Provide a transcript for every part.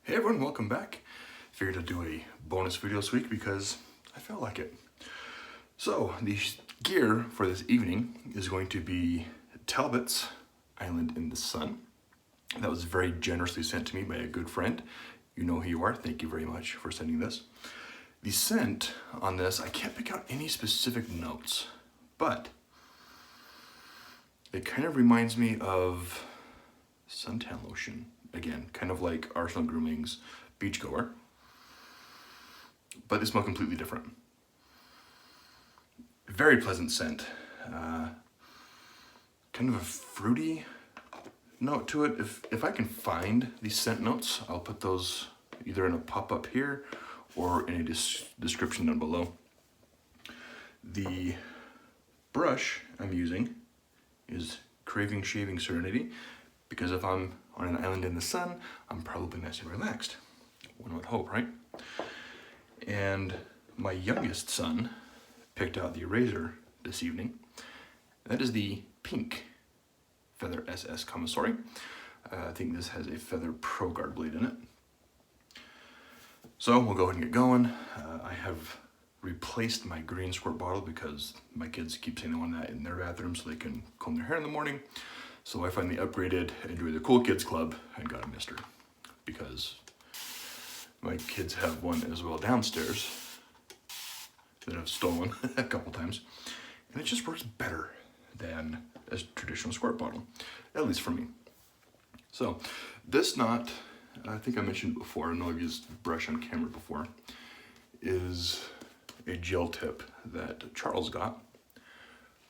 Hey everyone, welcome back. Figured to do a bonus video this week because I felt like it. So the gear for this evening is going to be Talbot's Island in the Sun. That was very generously sent to me by a good friend. You know who you are. Thank you very much for sending this. The scent on this, I can't pick out any specific notes, but it kind of reminds me of suntan lotion. Again, kind of like Arsenal Grooming's Beachgoer, but they smell completely different. Very pleasant scent. Kind of a fruity note to it. If I can find these scent notes, I'll put those either in a pop-up here or in a description down below. The brush I'm using is Craving Shaving Serenity, because if I'm on an island in the sun, I'm probably nice and relaxed. One would hope, right? And my youngest son picked out the eraser this evening. That is the pink Feather SS Kamisori. I think this has a Feather ProGuard blade in it. So we'll go ahead and get going. I have replaced my green squirt bottle because my kids keep saying they want that in their bathroom so they can comb their hair in the morning. So I finally upgraded, enjoyed the Cool Kids Club, and got a mister. Because my kids have one as well downstairs that I've stolen a couple times. And it just works better than a traditional squirt bottle, at least for me. So this knot, I think I mentioned before, I know I've used brush on camera before, is a gel tip that Charles got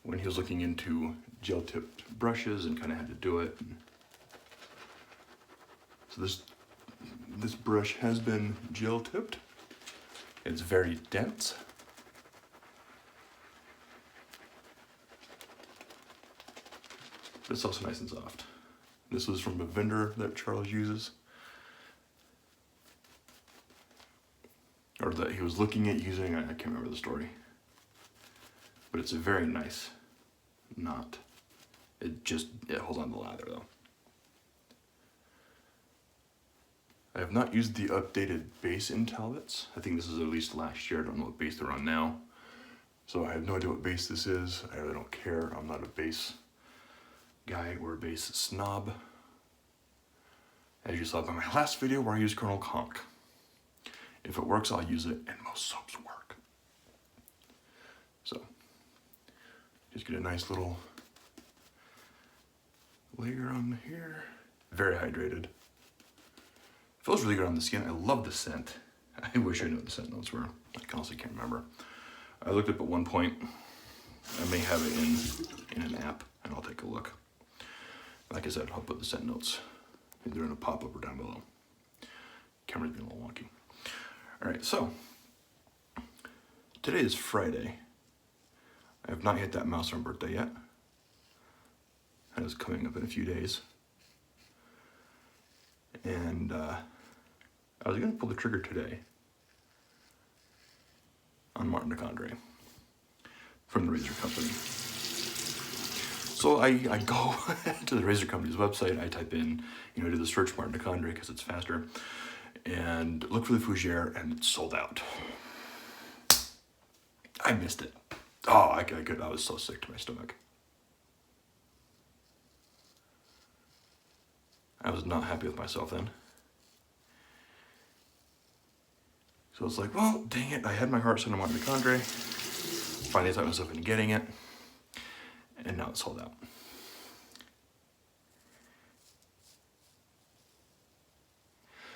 when he was looking into gel tipped brushes and kind of had to do it. So this brush has been gel tipped. It's very dense. But it's also nice and soft. This was from a vendor that Charles uses, or that he was looking at using. I can't remember the story, but it's a very nice knot. It holds on to the lather though. I have not used the updated base in Talbot's. I think this is at least last year. I don't know what base they're on now. So I have no idea what base this is. I really don't care. I'm not a base guy or a base snob. As you saw by my last video where I used Colonel Conk. If it works, I'll use it, and most soaps work. So, just get a nice little layer on here. Very hydrated. Feels really good on the skin. I love the scent. I wish I knew what the scent notes were. I honestly can't remember. I looked up at one point. I may have it in an app, and I'll take a look. Like I said, I'll put the scent notes either in a pop-up or down below. Camera's being a little wonky. All right, so today is Friday. I have not hit that milestone birthday yet. That is coming up in a few days. And I was gonna pull the trigger today on Martin DeCondre from the Razor Company. So I go to the Razor Company's website, I type in, do the search Martin DeCondre because it's faster, and look for the Fougere, and it's sold out. I missed it. Oh, I was so sick to my stomach. I was not happy with myself then. So it's like, well, dang it, I had my heart set on Martin DeCondre. Finally talked myself into getting it, and now it's sold out.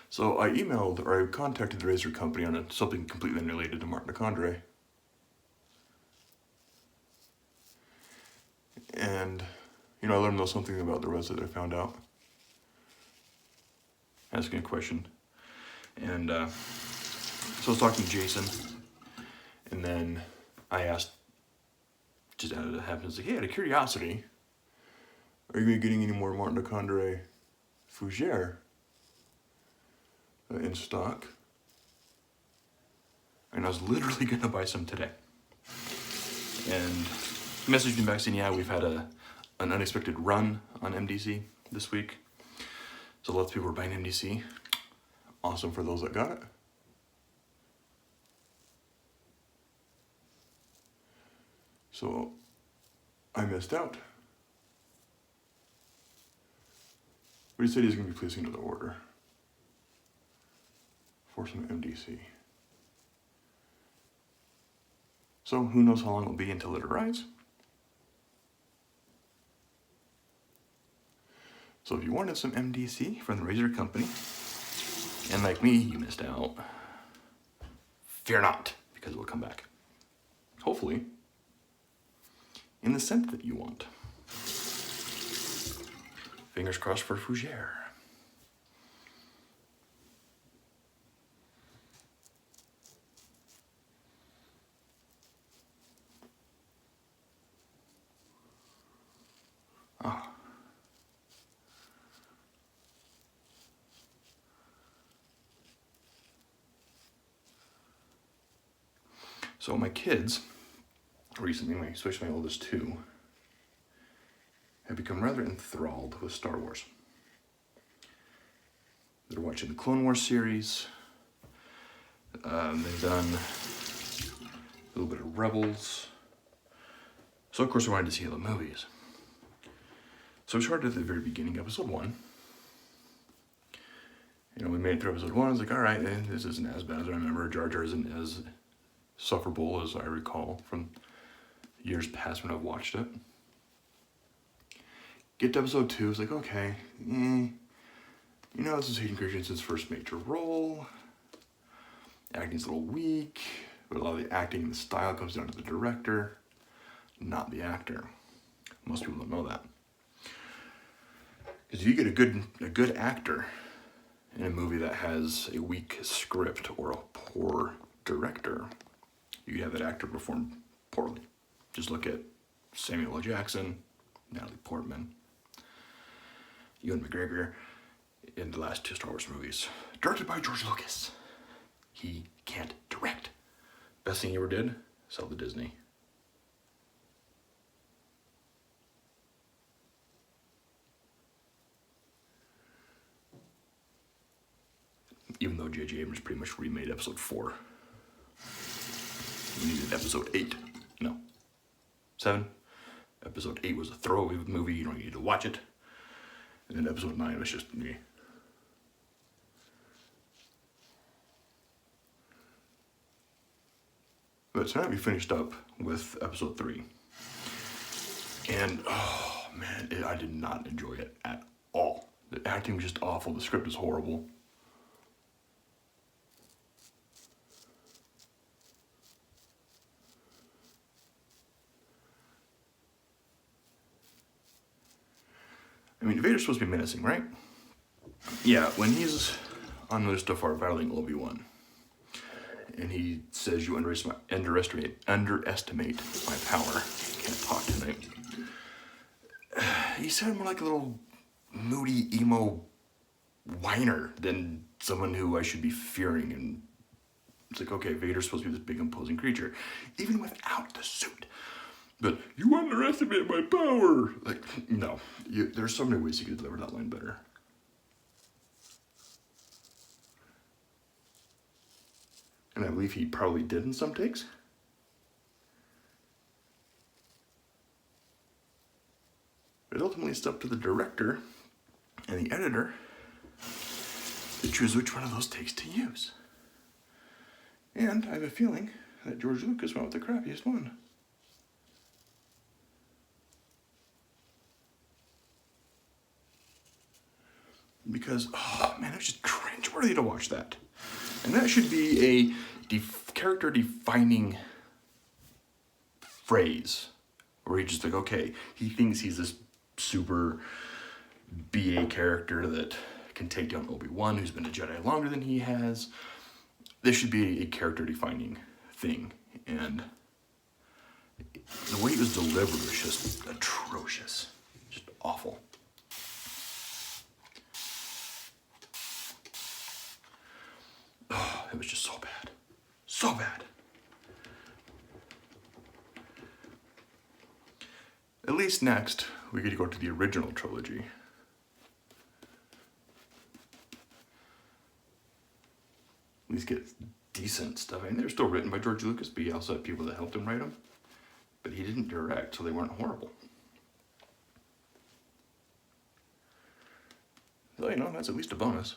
So I emailed, or I contacted the Razor Company on something completely unrelated to Martin DeCondre. And, I let them know something about the resin that I found out. Asking a question. And so I was talking to Jason, and then I asked, just out of the happenstance, like, hey, out of curiosity, are you getting any more Martin DeCondre Fougere in stock? And I was literally gonna buy some today. And he messaged me back saying, yeah, we've had an unexpected run on MDC this week. So lots of people were buying MDC. Awesome for those that got it. So I missed out. But he said he's going to be placing another order for some MDC. So who knows how long it'll be until it arrives. So if you wanted some MDC from the Razor Company, and like me, you missed out, fear not, because it will come back. Hopefully, in the scent that you want. Fingers crossed for Fougere. Ah. So my kids, recently, especially my oldest two, have become rather enthralled with Star Wars. They're watching the Clone Wars series. They've done a little bit of Rebels. So of course I wanted to see all the movies. So we started at the very beginning, episode 1. You know, we made it through episode 1. I was like, all right, this isn't as bad as I remember. Jar Jar isn't as sufferable as I recall from years past when I've watched it. Get to episode 2, it's like, okay, you know, this is Hayden Christensen's first major role. Acting's a little weak, but a lot of the acting and the style comes down to the director, not the actor. Most people don't know that. Because if you get a good actor in a movie that has a weak script or a poor director, you could have that actor perform poorly. Just look at Samuel L. Jackson, Natalie Portman, Ewan McGregor in the last 2 Star Wars movies. Directed by George Lucas. He can't direct. Best thing he ever did, sell to Disney. Even though J.J. Abrams pretty much remade episode 4. We needed episode 8. No. 7. Episode 8 was a throwaway movie, you don't need to watch it. And then episode 9 was just me. But tonight we finished up with episode 3. And, oh man, I did not enjoy it at all. The acting was just awful, the script was horrible. I mean, Vader's supposed to be menacing, right? Yeah, when he's on Mustafar battling Obi-Wan, and he says you underestimate my power. Can't talk tonight. He sounded more like a little moody, emo whiner than someone who I should be fearing. And it's like, okay, Vader's supposed to be this big, imposing creature, even without the suit. But you underestimate my power. Like, no, there's so many ways you could deliver that line better. And I believe he probably did in some takes. But ultimately it's up to the director and the editor to choose which one of those takes to use. And I have a feeling that George Lucas went with the crappiest one. Because, oh man, it was just cringeworthy to watch that. And that should be a character-defining phrase. Where he's just like, okay, he thinks he's this super BA character that can take down Obi-Wan, who's been a Jedi longer than he has. This should be a character-defining thing. And the way it was delivered was just atrocious. Just awful. Oh, it was just so bad. So bad. At least next, we get to go to the original trilogy. least get decent stuff. I mean, they're still written by George Lucas, but he also had people that helped him write them. But he didn't direct, so they weren't horrible. So, you know, that's at least a bonus.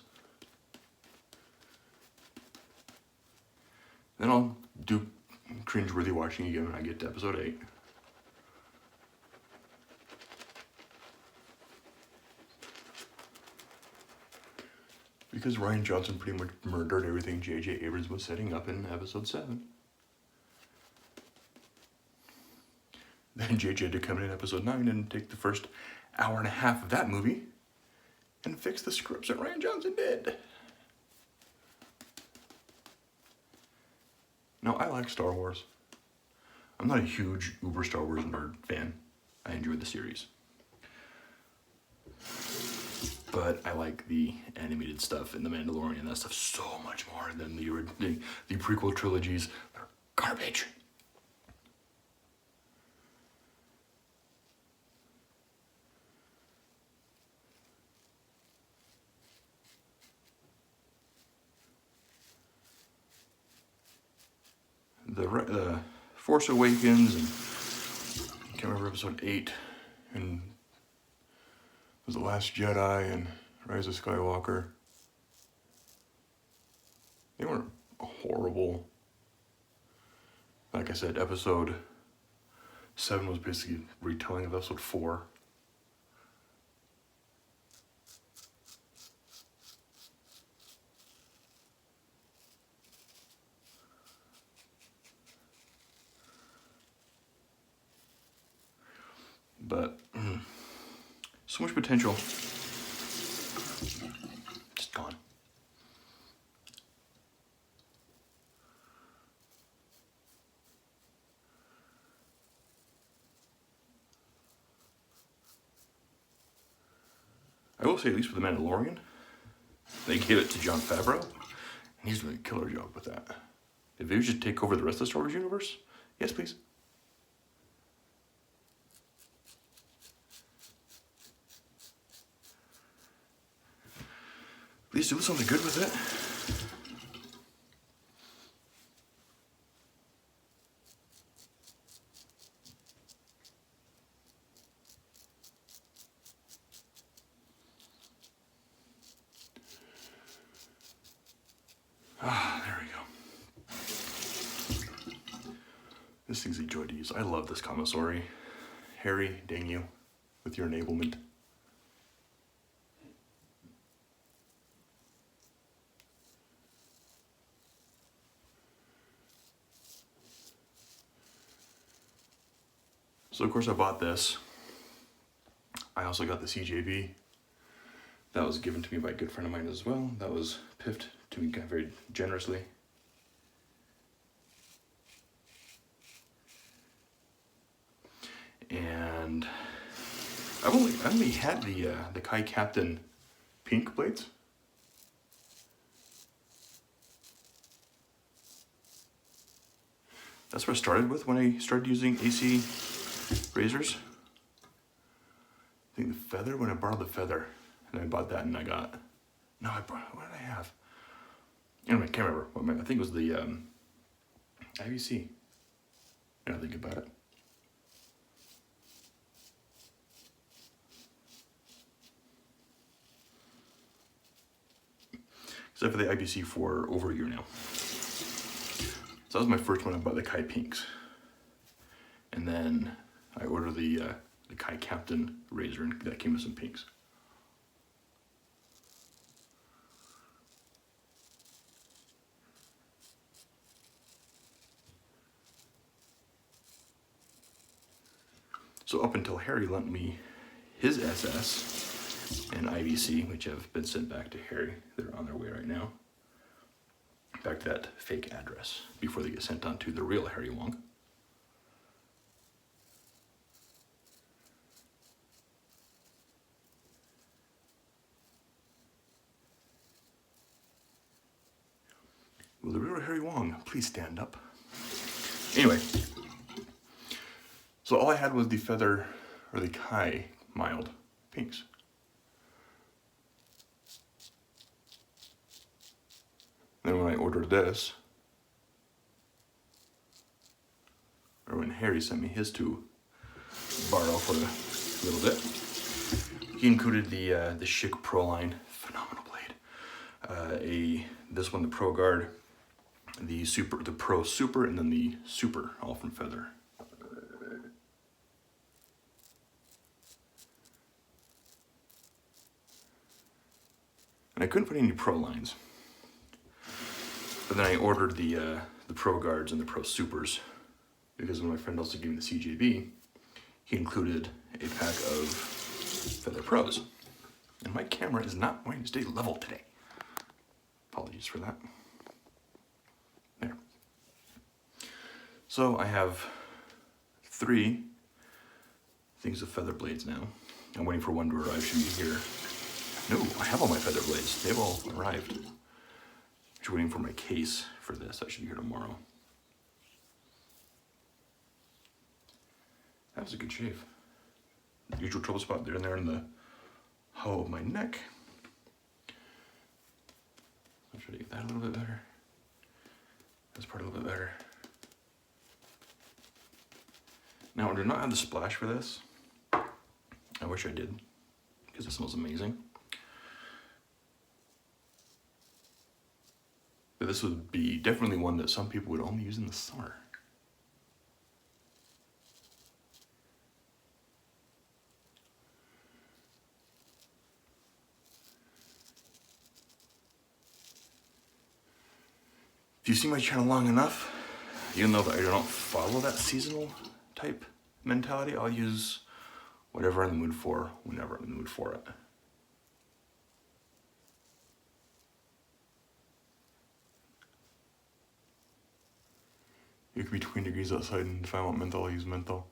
Then I'll do cringeworthy watching again when I get to episode 8. Because Rian Johnson pretty much murdered everything J.J. Abrams was setting up in episode 7. Then J.J. had to come in episode 9 and take the first hour and a half of that movie and fix the scripts that Rian Johnson did. Now, I like Star Wars. I'm not a huge uber Star Wars nerd fan. I enjoy the series. But I like the animated stuff and The Mandalorian and that stuff so much more than the prequel trilogies. They're garbage. The Force Awakens and I can't remember episode 8 and it was The Last Jedi and Rise of Skywalker. They weren't horrible. Like I said, episode 7 was basically a retelling of episode 4. But so much potential just gone. I will say, at least with The Mandalorian, they gave it to Jon Favreau, and he's doing a killer job with that. If they would just take over the rest of the Star Wars universe, yes please. Please do something good with it. There we go. This thing's a joy to use. I love this kamisori. Harry, dang you, with your enablement. So of course I bought this. I also got the CJB. That was given to me by a good friend of mine as well. That was piffed to me very generously. And I only had the Kai Captain pink blades. That's what I started with when I started using AC razors. I think the feather, when I borrowed the feather, and I bought that and I got, no, I bought, what did I have? Anyway, I can't remember. I think it was the IBC. Now I think about it. Except for the IBC for over a year now. So that was my first one. I bought the Kai Pinks. And then I ordered the Kai Captain razor, and that came with some pinks. So up until Harry lent me his SS and IBC, which have been sent back to Harry. They're on their way right now. Back to that fake address before they get sent on to the real Harry Wong. Will the real Harry Wong please stand up? Anyway, so all I had was the feather, or the Kai mild pinks. Then when I ordered this, or when Harry sent me his to borrow for a little bit, he included the Schick Pro line, phenomenal blade. This one, the ProGuard, the Pro Super, and then the Super, all from Feather. And I couldn't find any Pro lines. But then I ordered the ProGuards and the Pro Supers, because when my friend also gave me the CJB, he included a pack of Feather Pros. And my camera is not going to stay level today. Apologies for that. There. So I have 3 things of feather blades now. I'm waiting for one to arrive, should be here. No, I have all my feather blades. They've all arrived. Just waiting for my case for this. That should be here tomorrow. That was a good shave. Usual trouble spot there and there in the hollow of my neck. I'll try to get that a little bit better. This part a little bit better. Now, I do not have the splash for this. I wish I did, because it smells amazing. But this would be definitely one that some people would only use in the summer. If you see my channel long enough, even though I don't follow that seasonal type mentality, I'll use whatever I'm in the mood for, whenever I'm in the mood for it. It could be 20 degrees outside, and if I want menthol, I'll use menthol.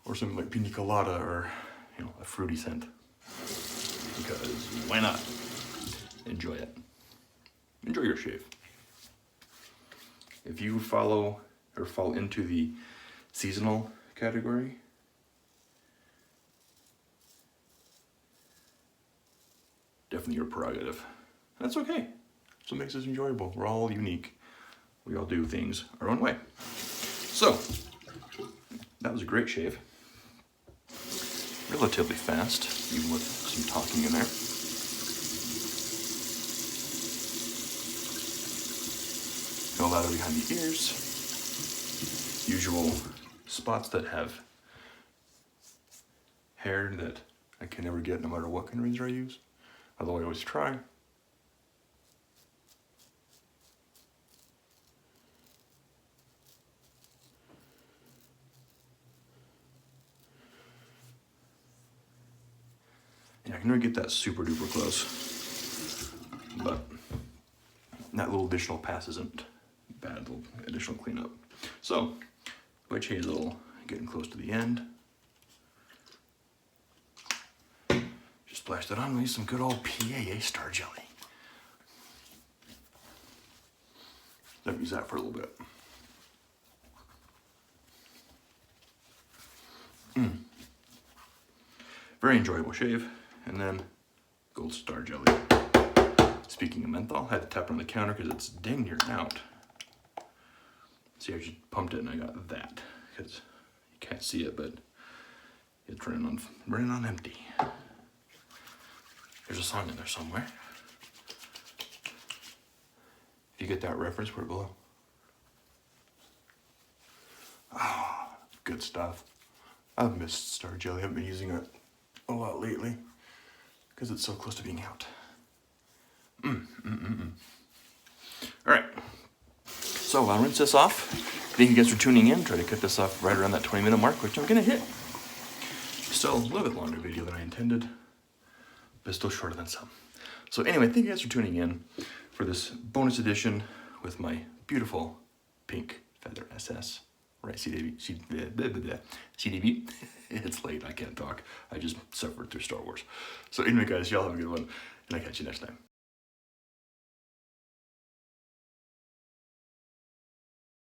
Or something like pina colada, or, you know, a fruity scent. Because why not? Enjoy it. Enjoy your shave. If you follow or fall into the seasonal category, definitely your prerogative. And that's okay. That's what makes us enjoyable. We're all unique. We all do things our own way. So, that was a great shave. Relatively fast, even with some talking in there. No lather behind the ears. Usual spots that have hair that I can never get no matter what kind of razor I use. Although I always try. Yeah, I can never get that super duper close. But that little additional pass isn't bad, little additional cleanup. So, witch hazel, getting close to the end. Just splash that on, use some good old PAA Star Jelly. Let me use that for a little bit. Very enjoyable shave. And then gold Star Jelly. Speaking of menthol, I had to tap it on the counter because it's dang near out. See, I just pumped it and I got that, because you can't see it, but it's running on empty. There's a song in there somewhere. If you get that reference, put it below. Ah, good stuff. I've missed Star Jelly. I've been using it a lot lately because it's so close to being out. All right. So I'll rinse this off. Thank you guys for tuning in. Try to cut this off right around that 20-minute mark, which I'm gonna hit. Still a little bit longer video than I intended, but still shorter than some. So anyway, thank you guys for tuning in for this bonus edition with my beautiful pink Feather SS. Right, CDB. It's late, I can't talk. I just suffered through Star Wars. So anyway guys, y'all have a good one, and I'll catch you next time.